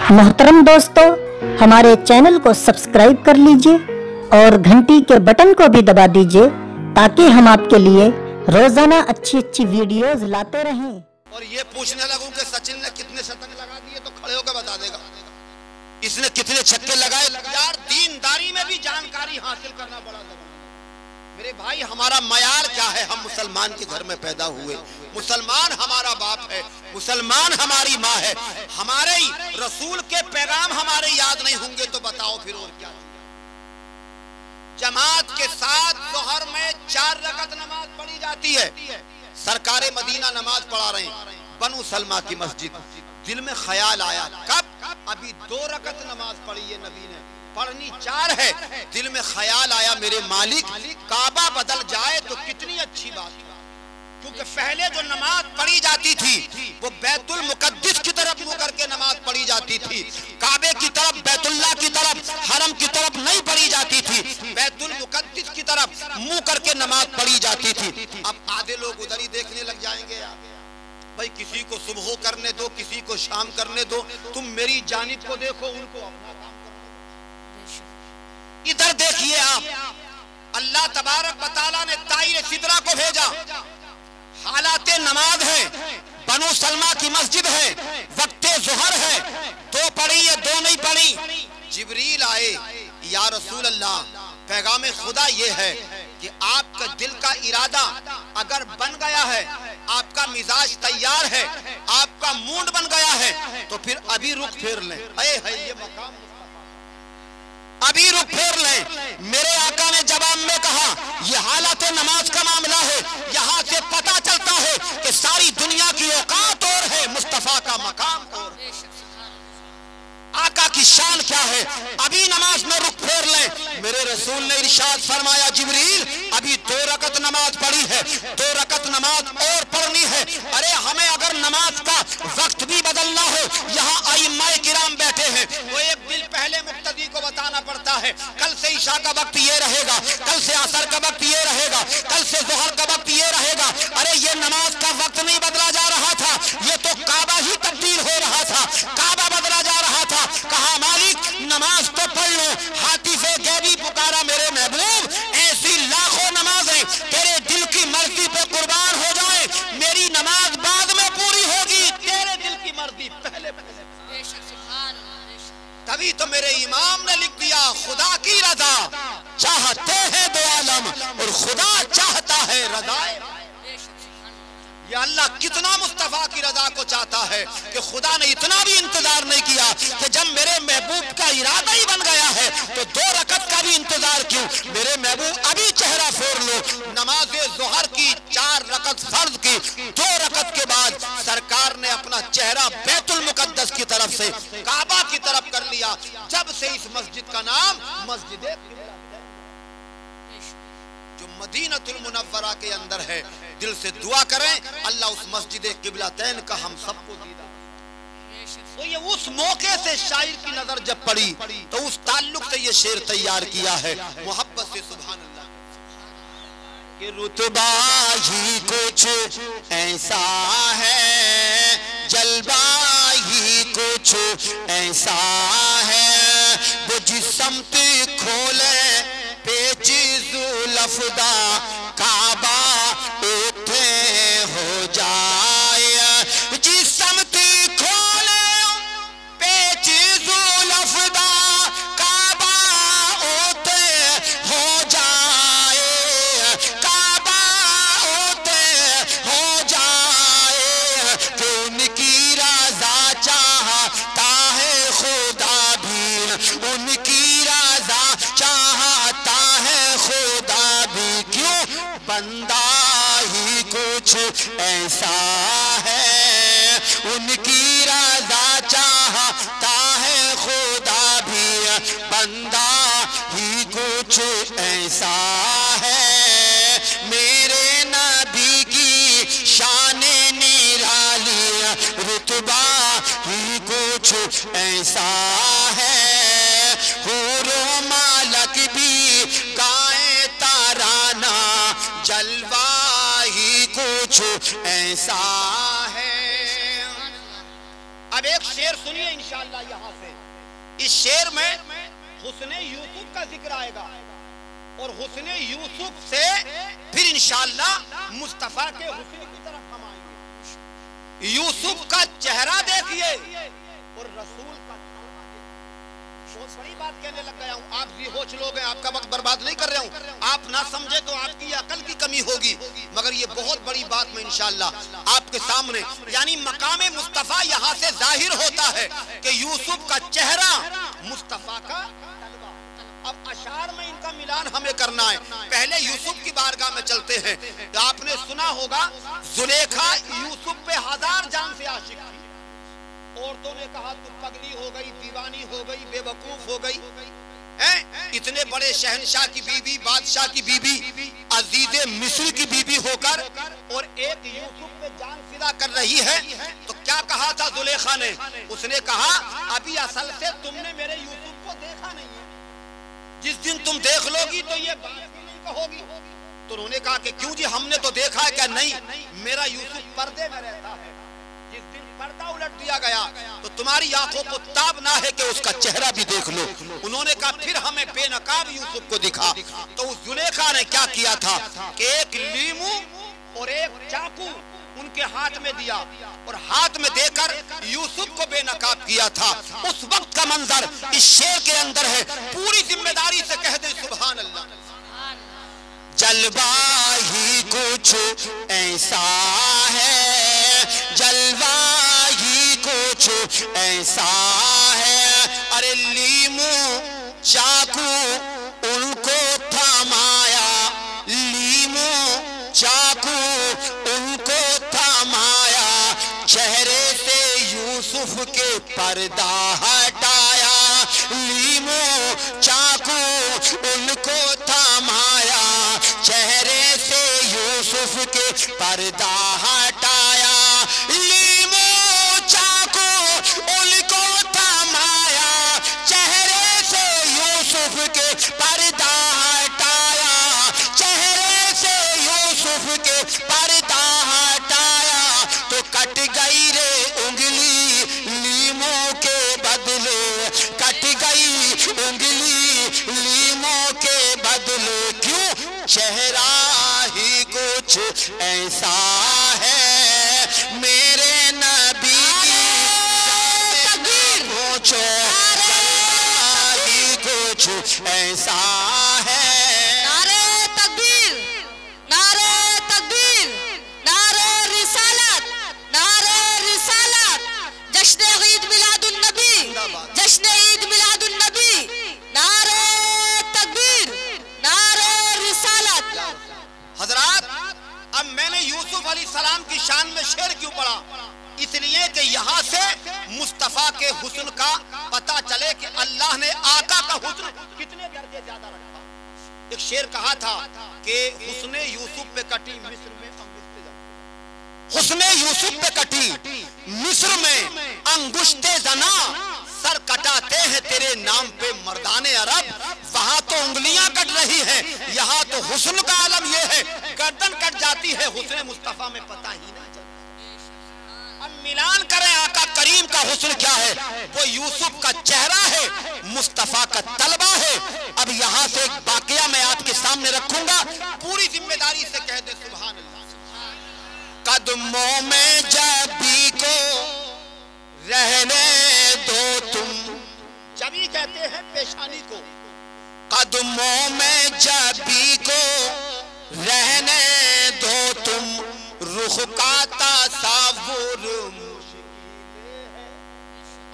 मोहतरम दोस्तों, हमारे चैनल को सब्सक्राइब कर लीजिए और घंटी के बटन को भी दबा दीजिए ताकि हम आपके लिए रोजाना अच्छी अच्छी वीडियोस लाते रहें। और ये पूछने लगूं कि सचिन ने कितने शतक लगा दिए तो खड़े होकर बता देगा इसने कितने छक्के लगाए। यार दीनदारी में भी जानकारी हासिल करना बड़ा जरूरी है मेरे भाई। हमारा मयार क्या है? हम मुसलमान के घर में पैदा हुए, मुसलमान हमारा बाप है, मुसलमान हमारी माँ है। हमारे रसूल के पैगाम हमारे याद नहीं होंगे तो बताओ फिर और क्या। जमात के साथ जोहर में 4 रकत नमाज पढ़ी जाती है। सरकारे मदीना नमाज पढ़ा रहे हैं, बनु सलमा की मस्जिद। दिल में ख्याल आया, कब? अभी 2 रकत नमाज पढ़ी है नबी ने, पढ़नी 4 है। दिल में ख्याल आया, मेरे मालिक काबा बदल जाए तो कितनी अच्छी बात है। क्योंकि पहले जो नमाज पढ़ी जाती थी वो बैतुल मुकद्दिस की तरफ मुंह करके नमाज पढ़ी जाती थी, काबे की तरफ, बैतुल्लाह की तरफ, हरम की तरफ नहीं पढ़ी जाती थी। बैतुल मुकद्दिस की तरफ मुंह करके नमाज पढ़ी जाती थी। अब आधे लोग उधर ही देखने लग जाएंगे, यार भाई किसी को सुबह करने दो, किसी को शाम करने दो, तुम मेरी जानिब को देखो, उनको अपना काम करने दो। इधर देखिए आप, अल्लाह तबारक व तआला ने ताईर सिदरा को भेजा। हालाते नमाज है, बनु सलमा की मस्जिद है, वक्ते ज़ोहर है, 2 पढ़ी है 2 नहीं पढ़ी। जिब्रील आए, या रसूल अल्लाह, पैगाम खुदा ये है कि आपका दिल का इरादा अगर बन गया है, आपका मिजाज तैयार है, आपका मूड बन गया है, तो फिर अभी रुख फेर लें। है ये मकाम, अभी रुख फेर लें। मेरे आका ने जवाब में कहा, यह हालत नमाज का मामला है। यहाँ से पता चलता है कि सारी दुनिया की औकात और है, मुस्तफा का मकाम और है। आका की शान क्या है? अभी नमाज में रुख फेर लें। मेरे रसूल ने इरशाद फरमाया, जिब्रील अभी 2 रकत नमाज पढ़ी है, 2 रकत नमाज और पढ़नी है। अरे हमें अगर नमाज का वक्त भी बदलना हो, यहाँ आइम्माए किराम बैठे हैं, वो 1 दिन पहले मुक्तदी को बताना पड़ता है, कल से ईशा का वक्त ये रहेगा, कल से असर का वक्त ये रहेगा, कल से जोहर का वक्त ये रहेगा। अरे ये नमाज का वक्त नहीं बदला जा रहा था, ये तो काबा ही तब्दील हो रहा था, काबा बदला जा रहा था। कहा मालिक नमाज तो पढ़ लो। हातिफे गैबी पुकारा, मेरे महबूब ऐसी लाखों नमाजें तेरे दिल की मर्जी पे कुर्बान हो जाए, मेरी नमाज बाद में पूरी होगी, तेरे दिल की मर्जी पहले। तभी तो मेरे इमाम ने लिख दिया, खुदा की रजा चाहते हैं 2 आलम और खुदा चाहता है रज़ाए। या अल्लाह कितना मुस्तफा की रजा को चाहता है कि खुदा ने इतना भी इंतजार नहीं किया कि जब मेरे महबूब का इरादा ही बन गया है तो 2 रकत का भी इंतजार क्यों? मेरे महबूब अभी चेहरा फोड़ लो। नमाज जोहर की 4 रकत फर्ज की, 2 रकत के बाद सरकार ने अपना चेहरा बैतुल मुकद्दस की तरफ से काबा की तरफ कर लिया। जब से इस मस्जिद का नाम मस्जिद जो मदीनतुल मुनव्वरा के अंदर है, दिल से दुआ करें अल्लाह उस मस्जिद किबलातैन का हम सबको दीदार। तो ये उस मौके से शायर की नजर जब पड़ी तो उस ताल्लुक से ये शेर तैयार किया है, मोहब्बत से। सुभान अल्लाह कि रुतबा ही कुछ ऐसा है, जलवा ही कुछ ऐसा है, वो जिस समत खोले लफदा काबा उठे हो जाए, जिस समती खोले पेचीज़ू लफदा काबा उठे हो जाए, काबा उठे हो जाए। कि उनकी रज़ा चाहता है खुदा भी, उनकी रज़ा चाहता है खुदा भी, क्यों? बंदा ही कुछ ऐसा है, उनकी रज़ा चाहता है खुदा भी, बंदा ही कुछ ऐसा है। मेरे नबी की शान निराली, रुतबा ही कुछ ऐसा है। हुरो मालक भी गाए ताराना, जलवा ही कुछ ऐसा है। अब एक शेर सुनिए इंशाअल्लाह यहाँ से। इस शेर में हुस्ने यूसुफ का जिक्र आएगा और हुस्ने यूसुफ से फिर इंशाअल्लाह मुस्तफा के हुस्न की तरफ हम आएंगे। यूसुफ का चेहरा देखिए और रसूल का, बहुत बड़ी बात कहने लग गया हूँ। आप बेहोश लोग हैं, आपका वक्त बर्बाद नहीं कर रहा हूँ। आप ना समझे तो आपकी अकल की कमी होगी, मगर ये बहुत बड़ी बात मैं इंशाअल्लाह आपके सामने, यानी मकाम मुस्तफा यहाँ से जाहिर होता है कि यूसुफ का चेहरा मुस्तफा का तलवा। अब अशार में इनका मिलान हमें करना है। पहले यूसुफ की बारगाह में चलते हैं। तो आपने सुना होगा जुलेखा यूसुफ पे 1000 जान से आशिक थी। औरतों ने कहा तू पगली हो गई, दीवानी हो गई, बेवकूफ हो गई हैं? इतने बड़े शहनशाह की बीवी, बादशाह की बीवी, अजीज मिस्र की बीवी होकर और एक यूसुफ पे जान फिदा कर रही है। तो क्या कहा था जुलेखा ने? उसने कहा अभी असल से तुमने मेरे यूसुफ को देखा नहीं है, जिस दिन तुम देख लोगी तो ये बात भी नहीं कहोगी। तो उन्होंने कहा कि क्यों जी, हमने तो देखा है। क्या नहीं, मेरा यूसुफ पर्दे में रहता है। जिस दिन पर्दा उलट दिया गया तो तुम्हारी आंखों को ताब ना है कि उसका चेहरा भी देख लो। उन्होंने कहा फिर हमें बेनकाब यूसुफ को दिखा। तो उस जुलेखा ने क्या किया था कि एक लीमू और एक चाकू उनके हाथ में दिया और हाथ में देकर यूसुफ को बेनकाब किया था। उस वक्त का मंजर इस शेर के अंदर है। पूरी जिम्मेदारी से कह दे सुभान अल्लाह। जलवा ही कुछ ऐसा है, जलवा ही कुछ ऐसा है। अरे लीमू चाकू उनको थमाया, लीमू चाकू उनको थमाया, चेहरे से यूसुफ के पर्दा हटाया। लीमू चाकू उनको थमाया, चेहरे से यूसुफ के पर्दा हटाया। लीमू चाकू उनको थमाया, चेहरे से यूसुफ के पर्दा हटाया, चेहरे से यूसुफ के पर्दा हटाया। तो कट गई रे उंगली लीमू के बदले, कट गई उंगली लीमू के बदले। क्यों? चेहरा ही कुछ ऐसा है मेरे नबी पूछो, ही कुछ ऐसा है। नारे तकबीर, नारे तकबीर, नारे रिसालत, नारे रिसालत, जश्न ईद मिलादुन नबी, जश्न ईद मिलादुन नबी, नारे तकबीर, नारे रिसालत। हजरात, अब मैंने यूसुफ अलैहिस्सलाम की शान में शेर क्यों पढ़ा? इसलिए कि यहाँ से मुस्तफा के हुस्न का पता चले कि अल्लाह ने आका का हुस्न कितने दर्जे ज्यादा रखा। एक शेर कहा था कि हुस्ने यूसुफ पे कटी मिस्र में अंगुश्ते, हुस्ने यूसुफ पे कटी मिस्र में अंगुश्ते जना, सर कटाते हैं तेरे नाम पे मर्दाने अरब। वहां तो उंगलियां कट रही हैं, यहाँ तो हुस्न का आलम यह है गर्दन कट जाती है। हुस्न मुस्तफा में पता ही नहीं चलता। अब मिलान करें आका करीम का हुस्न क्या है? वो यूसुफ का चेहरा है, मुस्तफा का तलबा है। अब यहाँ से एक वाकया मैं आपके सामने रखूंगा, पूरी जिम्मेदारी से कह दे सुभान अल्लाह। कदमों में जबी को रहने दो तुम, जबी कहते हैं पेशानी को, कदमों में जबी को रहने दो तुम, रुख का तसव्वुर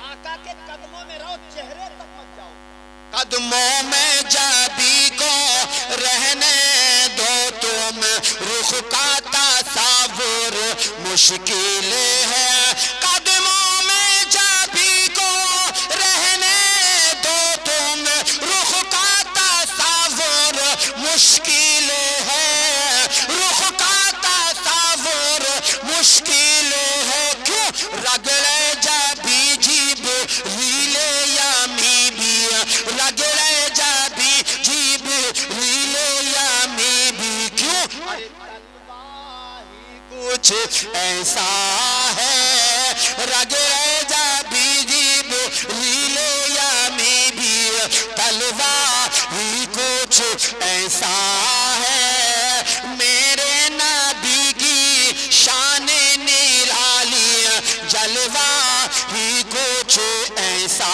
आका के कदमों में रहो, चेहरे तक मत जाओ। कदमों में जबी को रहने दो तुम, रुख का तसव्वुर मुश्किल है। कदमों में जबी को रहने दो तुम, रुख का तसव्वुर मुश्किल है, रुख का मुश्किल है। क्यों? रगड़े जबी जीब रीले यामी भी, रगड़े जबी जीब रीले यामी भी। क्यों? कुछ ऐसा है रगड़े जबी ऐसा है, मेरे नबी की शान निराली, जलवा ही कुछ ऐसा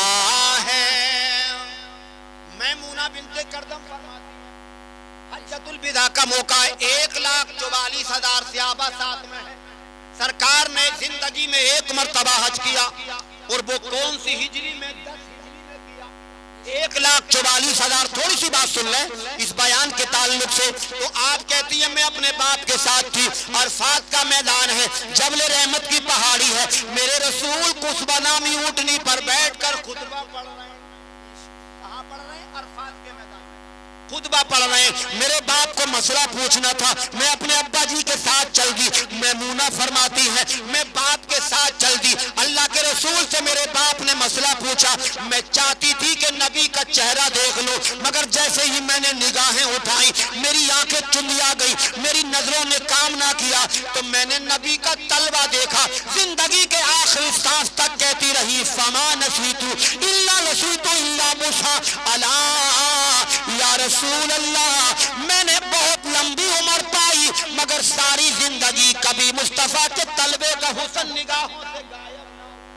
है। मैमूना बिन्ते करदम फरमाती हैं, हज्जतुल विदा का मौका है, 1,44,000 सहाबा साथ में है। सरकार ने जिंदगी में एक मर्तबा हज किया, और वो कौन सी हिजरी में? 10 हिजरी में किया। 1,44,000। थोड़ी सी बात सुन लें इस बयान के ताल्लुक से। तो आप कहती हैं मैं अपने बाप के साथ थी, अरफात का मैदान है, जबल रहमत की पहाड़ी है, मेरे रसूल कुस्बा नामी ऊंटनी पर बैठकर खुतबा पढ़ रहे हैं। कहाँ पढ़ रहे हैं? अरफात के मैदान में खुतबा पढ़ रहे हैं। मेरे बाप को मसला पूछना था, मैं अपने अब्बा जी के साथ चल दी। मैमूना फरमाती है मैं बाप के साथ चल दी। अल्लाह के रसूल से मेरे बाप ने मसला पूछा, मैं चाहती थी कि नबी का चेहरा देख लो, मगर जैसे ही मैंने निगाहें उठाई मेरी आंखें चुंधिया गई, मेरी नजरों ने काम ना किया, तो मैंने नबी का तलवा देखा। जिंदगी के आखिरी सांस तक कहती रही फमा नसीतु इल्ला नसीतु इल्ला मुसा अला या रसूल अल्लाह, मैंने बहुत लंबी उम्र पाई मगर सारी जिंदगी कभी मुस्तफा के तलबे का हुस्न निगाहों से गायब ना हुआ।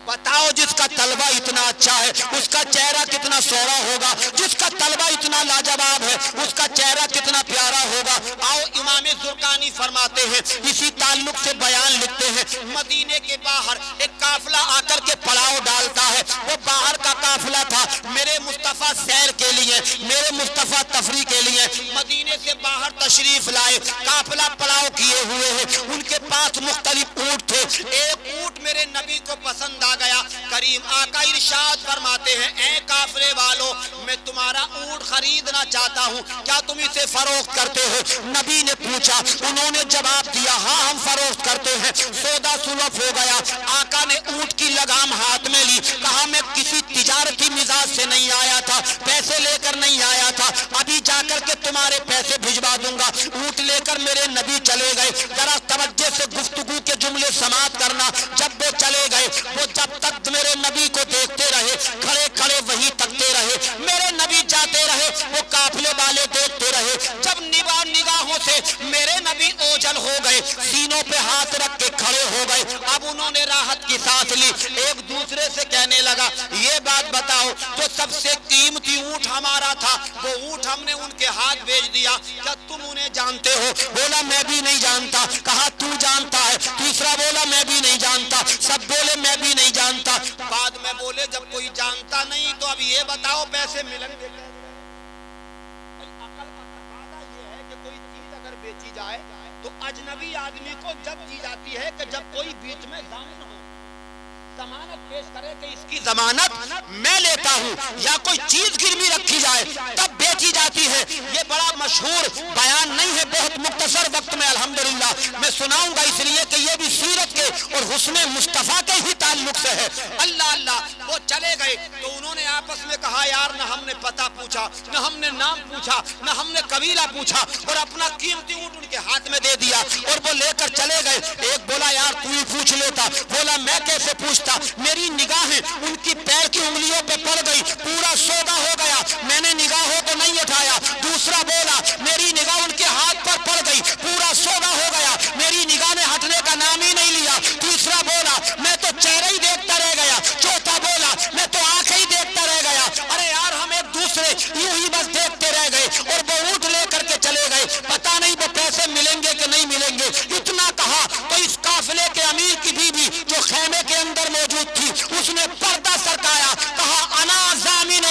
बताओ जिसका तलबा इतना अच्छा है उसका चेहरा कितना सोहरा होगा, जिसका तलबा इतना लाजवाब है उसका चेहरा कितना प्यारा होगा। आओ इमाम जुर्कानी फरमाते हैं, इसी ताल्लुक से बयान लिखते हैं, मदीने के बाहर एक काफिला आकर के पड़ाव डालता है। वो बाहर का काफिला था, मेरे मुस्तफा सैर के लिए, मेरे मुस्तफा तफरी के लिए मदीने से बाहर तशरीफ लाए। काफिला पड़ाव किए हुए हैं, उनके पास मुख्तलिफ ऊंट थे। एक ऊंट मेरे नबी को पसंद आ गया। करीम आका इरशाद फरमाते हैं, ए काफिले वालों, मैं तुम्हारा ऊंट खरीदना चाहता हूँ, क्या तुम इसे फरोख्त करते हो? नबी ने पूछा, उन्होंने जवाब दिया हाँ हम फरोख्त करते हैं। सौदा सुलभ हो गया। आका ने ऊंट की लगाम हाथ में ली, कहा मैं किसी तिजारती मिजाज से नहीं आया था, पैसे लेकर नहीं आया था, अभी जाकर के तुम्हारे पैसे भिजवा दूंगा। ऊंट लेकर मेरे नबी चले गए। जरा तवज्जो से गुफ्तगू के जुमले समाप्त करना। जब वो चले गए, वो जब तक मेरे नबी को देखते रहे, खड़े खड़े वही तकते रहे। मेरे नबी जाते रहे, वो काफिले वाले देखते रहे। जब निगाहों से मेरे नबी ओझल हो गए, सीनों पे हाथ रख के खड़े हो गए। अब उन्होंने राहत की सांस ली। एक दूसरे से कहने लगा, ये बात बताओ, जो सबसे कीमती ऊंट हमारा था वो ऊंट हमने उनके हाथ भेज दिया, क्या तुम उन्हें जानते हो? बोला मैं भी नहीं जानता। कहा तू जानता है? तीसरा बोला मैं भी नहीं जानता। सब बोले मैं भी नहीं जानता। बाद में बोले जब कोई जानता नहीं तो अब ये बताओ पैसे मिलेंगे? अकल का तकाज़ा ये है कि कोई चीज अगर बेची जाए तो अजनबी आदमी को जब दी जाती है कि जब कोई बीच में जामिन हो, जमानत पेश करे कि इसकी जमानत मैं लेता हूँ, या कोई चीज गिरवी रखी जाए तब बेची जाती है। ये बड़ा मशहूर बयान नहीं है, बहुत मुख्तसर वक्त में अल्हम्दुलिल्लाह मैं सुनाऊंगा, इसलिए कि ये भी सीरत के और हुस्ने मुस्तफा के ही ताल्लुक से है। अल्लाह अल्लाह। वो चले गए तो उन्होंने आपस में कहा, यार न हमने पता पूछा, न हमने नाम पूछा, न हमने कबीला पूछा, और अपना कीमती ऊंट उनके हाथ में दे दिया और वो लेकर चले गए। एक बोला यार तू ही पूछ लेता। बोला मैं कैसे पूछता, मेरी निगाहें उनकी पैर की उंगलियों पे पड़ गई, पूरा सौदा हो गया, मैंने निगाहों को नहीं उठाया। दूसरा बोला मेरी निगाह उनके हाथ पर पड़ गई, पूरा सौदा हो गया, मेरी निगाह ने हटने का नाम ही नहीं लिया। तीसरा बोला मैं तो चेहरा ही देखता रह गया। चौथा बोला मैं तो आंखें ही देखता रह गया। अरे यार हम एक दूसरे यूं ही बस देखते रह गए और वो ऊंट लेकर के चले गए। पता नहीं वो पैसे मिलेंगे कि नहीं मिलेंगे। इतना कहा तो इस काफिले के अमीर की बीवी जो खेमे के अंदर मौजूद थी, उसने पर्दा सरकाया, कहा अना जामिन,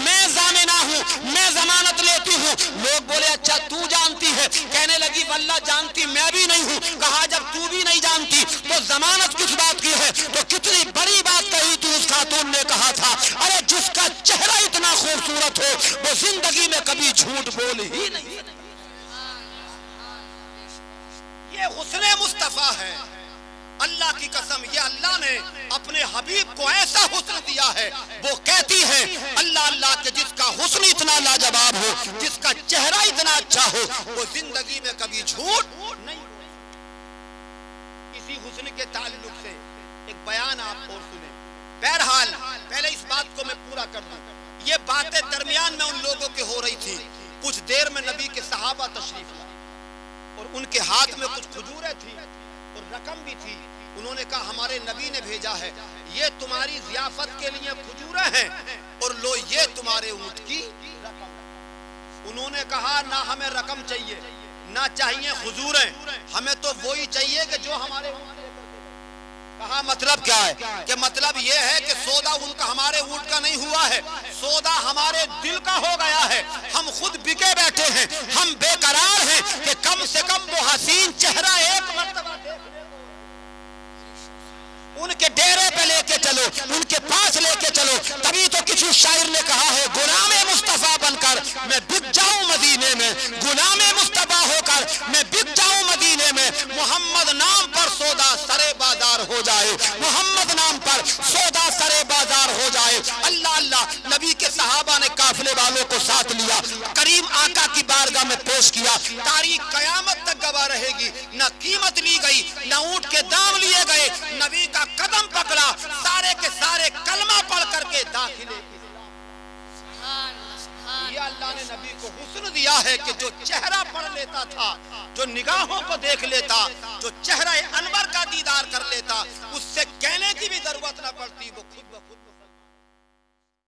मैं जामिना हूँ, मैं जमानत लेती हूँ। लोग बोले अच्छा तू जानती है? कहने लगी वल्लाह जानती मैं भी नहीं हूँ। कहा जब तू भी नहीं जानती तो जमानत किस बात की है? तो कितनी बड़ी बात कही थी उस खातून ने। कहा था अरे जिसका चेहरा इतना खूबसूरत हो वो जिंदगी में कभी झूठ बोल ही नहीं। ये हुस्ने मुस्तफा है। अल्लाह की कसम, ये अल्लाह ने अपने हबीब को ऐसा हुस्न दिया है। वो कहती है अल्लाह अल्लाह के जिसका हुस्न इतना लाजवाब हो, जिसका चेहरा इतना अच्छा हो, वो जिंदगी में कभी झूठ नहीं। इसी हुस्न के ताल्लुक से एक बयान आप और सुने। बहरहाल पहले इस बात को मैं पूरा कर दूं, ये बातें दरमियान में उन लोगों के हो रही थी। कुछ देर में नबी के सहाबा तशरीफ लाए और उनके हाथ में कुछ खजूरें थी और रकम भी थी। उन्होंने कहा हमारे नबी ने भेजा है, ये तुम्हारी जियाफत के लिए खजूरें हैं और लो ये तुम्हारे ऊंट की रकम। उन्होंने कहा ना हमें रकम चाहिए ना चाहिए खजूरें, हमें तो वही चाहिए कि जो हमारे ऊंट। कहा मतलब क्या है? कि मतलब ये है कि सौदा उनका हमारे ऊंट का नहीं हुआ है, सौदा हमारे दिल का हो गया है। हम खुद बिके बैठे हैं, हम बेकरार हैं कि कम से कम वो हसीन चेहरा एक मर्तबा उनके डेरे पे लेके चलो, उनके पास लेके चलो। तभी तो किसी शायर ने कहा है गुलामे मुस्तफा बनकर मैं बिक जाऊं मदीने में, गुलामे मुस्तफा होकर मैं बिक जाऊं मदीने में। मोहम्मद नाम पर सौदा सरे बाजार हो जाए, मोहम्मद नाम पर सौदा सरे बाजार हो जाए। अल्लाह अल्लाह। नबी के सहाबा ने काफिले वालों को साथ लिया, करीम आका की बारगाह में पेश किया। तारीख कयामत तक गवाह रहेगी, न कीमत ली गई न ऊंट के दाम लिए गए। नबी का कदम पकड़ा, सारे के सारे कलमा पढ़ करके दाखिले। ये अल्लाह ने नबी को हुस्न दिया है कि जो चेहरा पढ़ लेता था, जो निगाहों को देख लेता, जो चेहरा अनवर का दीदार कर लेता, उससे कहने की भी जरूरत न पड़ती, वो खुद ब खुद